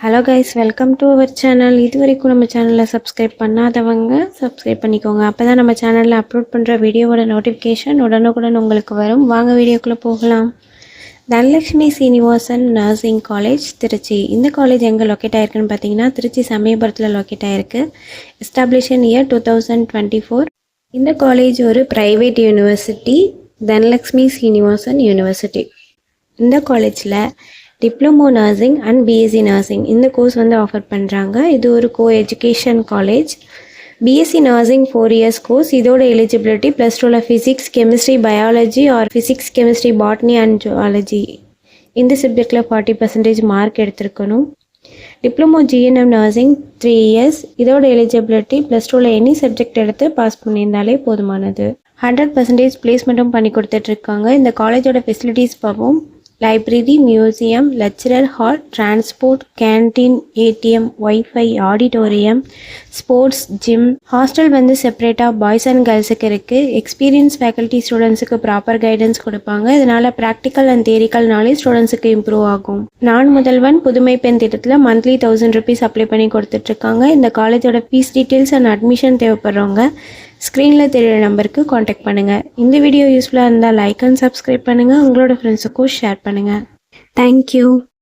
Hello guys, welcome to our channel. இது வரைக்கும் நம்ம சேனலில் சப்ஸ்கிரைப் பண்ணாதவங்க சப்ஸ்கிரைப் பண்ணிக்கோங்க. அப்போ தான் நம்ம சேனலில் அப்லோட் பண்ணுற வீடியோவோட நோட்டிஃபிகேஷன் உடனுக்குடன் உங்களுக்கு வரும். வாங்க வீடியோக்குள்ளே போகலாம். Dhanalakshmi Srinivasan nursing college Trichy. இந்த காலேஜ் எங்கே லொக்கேட் ஆகிருக்குன்னு பார்த்தீங்கன்னா திருச்சி சமயபுரத்தில் லொக்கேட் ஆகிருக்கு. Establishment year 2024. இந்த காலேஜ் ஒரு private university, Dhanalakshmi Srinivasan university. இந்த காலேஜில் diploma nursing and BSc nursing இந்த கோர்ஸ் ஆஃபர் பண்ணுறாங்க. இது ஒரு co education college. BSc nursing 4 years course. இதோட eligibility +2 physics, chemistry, biology or physics, chemistry, botany and zoology இந்த சப்ஜெக்டில் 40% மார்க் எடுத்திருக்கணும். Diploma GNM nursing 3 years. இதோட எலிஜிபிலிட்டி +2 எனி சப்ஜெக்ட் எடுத்து பாஸ் பண்ணியிருந்தாலே போதுமானது. 100% பிளேஸ்மெண்ட்டும் பண்ணி கொடுத்துட்ருக்காங்க. இந்த காலேஜோட ஃபெசிலிட்டிஸ் பார்ப்போம். Library, museum, lecturer hall, transport, canteen, ATM, WiFi, auditorium, sports, gym. Hostel செப்பரேட்டாக பாய்ஸ் அண்ட் கேர்ள்ஸுக்கு இருக்குது. எக்ஸ்பீரியன்ஸ் ஃபேக்கல்ட்டி ஸ்டூடெண்ட்ஸுக்கு ப்ராப்பர் கைடன்ஸ் கொடுப்பாங்க. இதனால் ப்ராக்டிக்கல் அண்ட் தியரிக்கல் நாலேஜ் ஸ்டூடெண்ட்ஸுக்கு இம்ப்ரூவ் ஆகும். நான் முதல்வன் புதுமை பெண் திட்டத்தில் மந்த்லி 1000 rupees அப்ளை பண்ணி கொடுத்துட்ருக்காங்க. இந்த காலேஜோட ஃபீஸ் டீட்டெயில்ஸ் அண்ட் அட்மிஷன் தேவைப்படுறவங்க ஸ்க்ரீனில் தெரியுற நம்பருக்கு காண்டாக்ட் பண்ணுங்கள். இந்த வீடியோ யூஸ்ஃபுல்லாக இருந்தால் லைக் அண்ட் சப்ஸ்கிரைப் பண்ணுங்கள். உங்களோட ஃப்ரெண்ட்ஸுக்கும் ஷேர் பண்ணுங்கள். தேங்க்யூ.